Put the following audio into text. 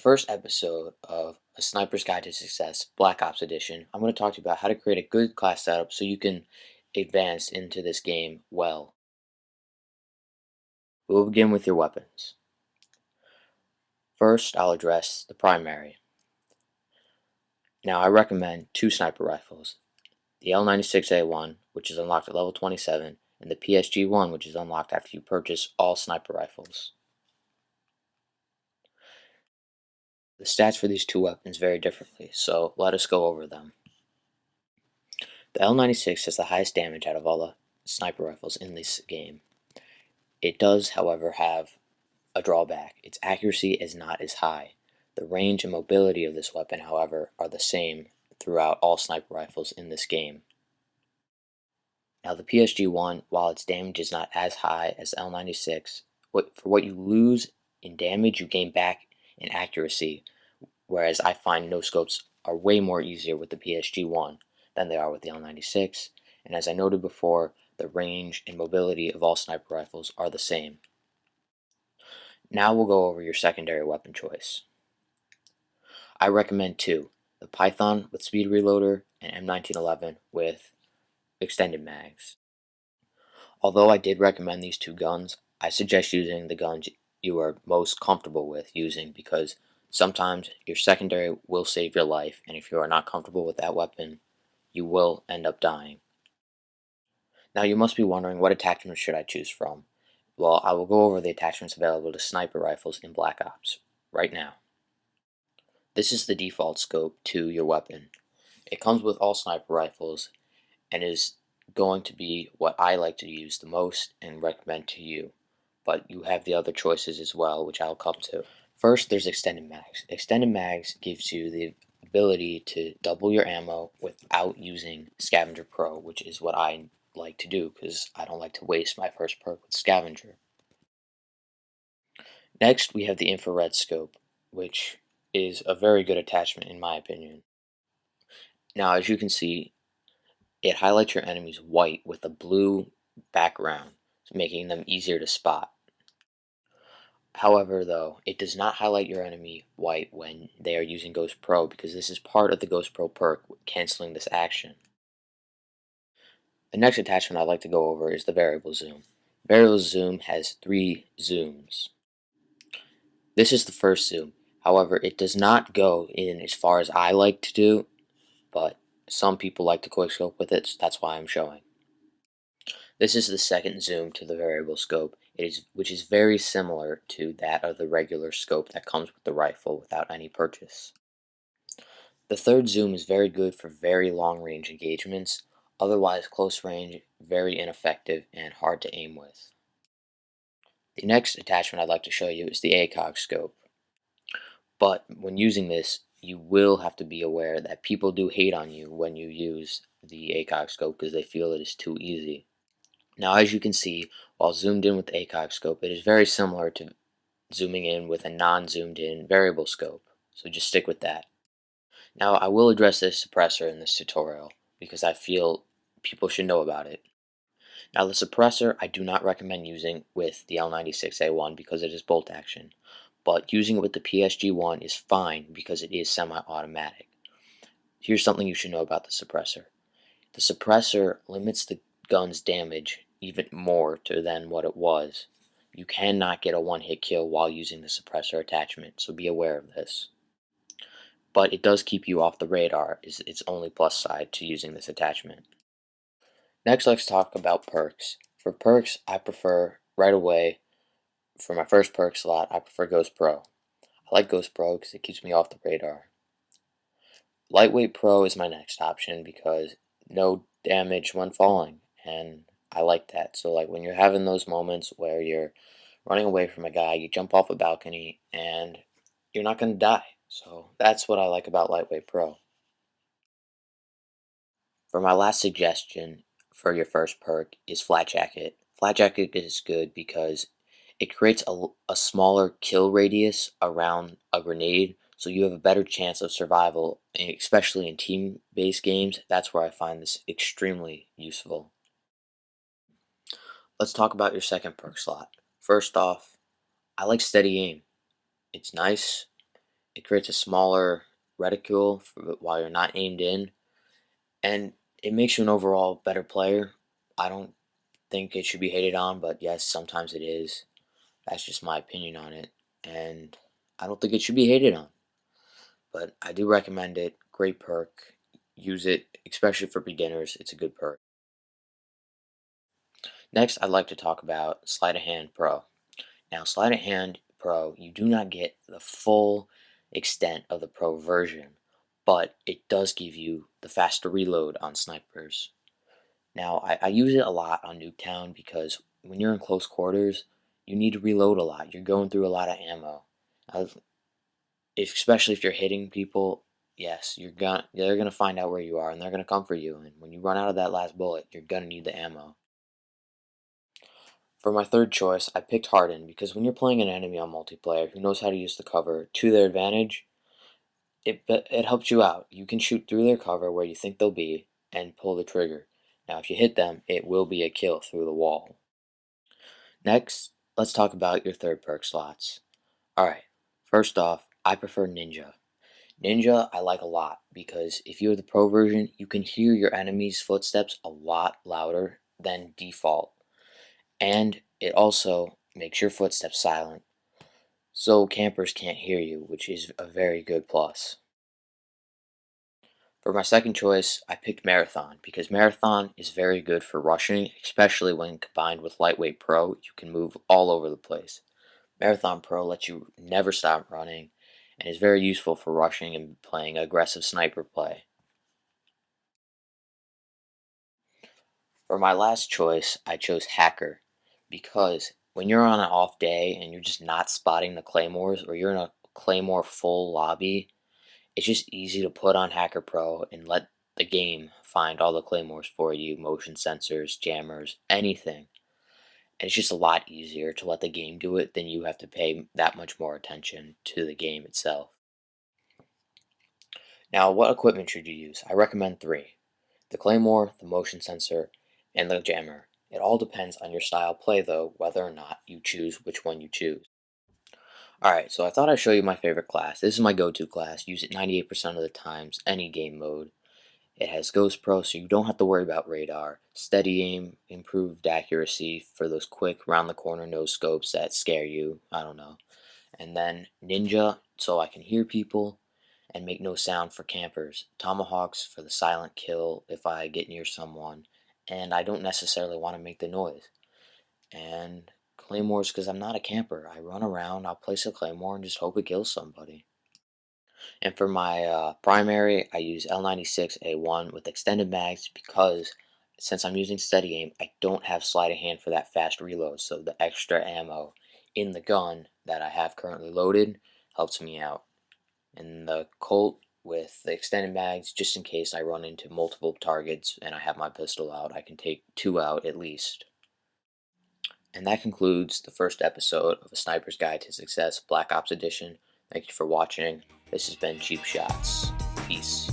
first episode of A Sniper's Guide to Success Black Ops Edition, I'm going to talk to you about how to create a good class setup so you can advance into this game well. We'll begin with your weapons. First, I'll address the primary. Now, I recommend two sniper rifles, the L96A1, which is unlocked at level 27, and the PSG1, which is unlocked after you purchase all sniper rifles. The stats for these two weapons vary differently, so let us go over them. The L96 has the highest damage out of all the sniper rifles in this game. It does, however, have a drawback. Its accuracy is not as high. The range and mobility of this weapon, however, are the same throughout all sniper rifles in this game. Now the PSG-1, while its damage is not as high as the L96, for what you lose in damage, you gain back in accuracy, whereas I find no-scopes are way more easier with the PSG-1 than they are with the L96, and as I noted before, the range and mobility of all sniper rifles are the same. Now we'll go over your secondary weapon choice. I recommend two, the Python with speed reloader and M1911 with extended mags. Although I did recommend these two guns, I suggest using the guns you are most comfortable with using because sometimes your secondary will save your life, and if you are not comfortable with that weapon, you will end up dying. Now you must be wondering, what attachments should I choose from? Well, I will go over the attachments available to sniper rifles in Black Ops right now. This is the default scope to your weapon. It comes with all sniper rifles and is going to be what I like to use the most and recommend to you, but you have the other choices as well, which I'll come to. First, there's extended mags. Extended mags gives you the ability to double your ammo without using Scavenger Pro, which is what I like to do because I don't like to waste my first perk with Scavenger. Next, we have the infrared scope, which is a very good attachment in my opinion. Now, as you can see, it highlights your enemies white with a blue background, making them easier to spot. However, though, it does not highlight your enemy white when they are using Ghost Pro because this is part of the Ghost Pro perk, canceling this action. The next attachment I'd like to go over is the variable zoom. Variable zoom has 3 zooms. This is the first zoom. However, it does not go in as far as I like to do, but some people like to quickscope with it, so that's why I'm showing. This is the second zoom to the variable scope, which is very similar to that of the regular scope that comes with the rifle without any purchase. The third zoom is very good for very long range engagements, otherwise close range, very ineffective and hard to aim with. The next attachment I'd like to show you is the ACOG scope. But when using this, you will have to be aware that people do hate on you when you use the ACOG scope because they feel it is too easy. Now, as you can see, while zoomed in with the ACOG scope, it is very similar to zooming in with a non-zoomed in variable scope, so just stick with that. Now, I will address this suppressor in this tutorial because I feel people should know about it. Now, the suppressor I do not recommend using with the L96A1 because it is bolt action, but using it with the PSG1 is fine because it is semi-automatic. Here's something you should know about the suppressor. The suppressor limits the gun's damage even more than what it was. You cannot get a one-hit kill while using the suppressor attachment, so be aware of this. But it does keep you off the radar, is its only plus side to using this attachment. Next, let's talk about perks. For perks, I prefer right away, for my first perk slot, I prefer Ghost Pro. I like Ghost Pro because it keeps me off the radar. Lightweight Pro is my next option because no damage when falling, and I like that. So like when you're having those moments where you're running away from a guy, you jump off a balcony and you're not going to die. So that's what I like about Lightweight Pro. For my last suggestion for your first perk is Flat Jacket. Flat Jacket is good because it creates a smaller kill radius around a grenade, so you have a better chance of survival, especially in team-based games. That's where I find this extremely useful. Let's talk about your second perk slot. First off, I like Steady Aim. It's nice, It creates a smaller reticule while you're not aimed in, and it makes you an overall better player. I don't think it should be hated on, but yes, sometimes it is. That's just my opinion on it, and I don't think it should be hated on. But I do recommend it. Great perk. Use it, especially for beginners. It's a good perk. Next, I'd like to talk about Sleight of Hand Pro. Now, Sleight of Hand Pro, you do not get the full extent of the Pro version, but it does give you the faster reload on snipers. Now, I use it a lot on Nuketown because when you're in close quarters, you need to reload a lot. You're going through a lot of ammo. Especially if you're hitting people, yes, they're gonna find out where you are and they're gonna come for you. And when you run out of that last bullet, you're gonna need the ammo. For my third choice, I picked Harden because when you're playing an enemy on multiplayer who knows how to use the cover to their advantage, it helps you out. You can shoot through their cover where you think they'll be and pull the trigger. Now, if you hit them, it will be a kill through the wall. Next, let's talk about your third perk slots. Alright, first off, I prefer Ninja. Ninja I like a lot because if you have the pro version, you can hear your enemy's footsteps a lot louder than default. And it also makes your footsteps silent, so campers can't hear you, which is a very good plus. For my second choice, I picked Marathon because Marathon is very good for rushing, especially when combined with Lightweight Pro. You can move all over the place. Marathon Pro lets you never stop running and is very useful for rushing and playing aggressive sniper play. For my last choice, I chose Hacker because when you're on an off day and you're just not spotting the claymores or you're in a claymore full lobby, it's just easy to put on Hacker Pro and let the game find all the claymores for you, motion sensors, jammers, anything. And it's just a lot easier to let the game do it than you have to pay that much more attention to the game itself. Now, what equipment should you use? I recommend three: the claymore, the motion sensor, and the jammer. It all depends on your style of play, though, whether or not you choose which one you choose. Alright, so I thought I'd show you my favorite class. This is my go-to class. Use it 98% of the times, any game mode. It has Ghost Pro, so you don't have to worry about radar. Steady aim, improved accuracy for those quick round the corner no scopes that scare you. I don't know. And then Ninja, so I can hear people and make no sound for campers. Tomahawks for the silent kill if I get near someone and I don't necessarily want to make the noise. And Claymores because I'm not a camper. I run around, I'll place a Claymore and just hope it kills somebody. And for my primary, I use L96A1 with extended mags because since I'm using steady aim, I don't have sleight of hand for that fast reload. So the extra ammo in the gun that I have currently loaded helps me out. And the Colt with the extended mags, just in case I run into multiple targets and I have my pistol out, I can take two out at least. And that concludes the first episode of A Sniper's Guide to Success Black Ops Edition. Thank you for watching. This has been Cheap Shots. Peace.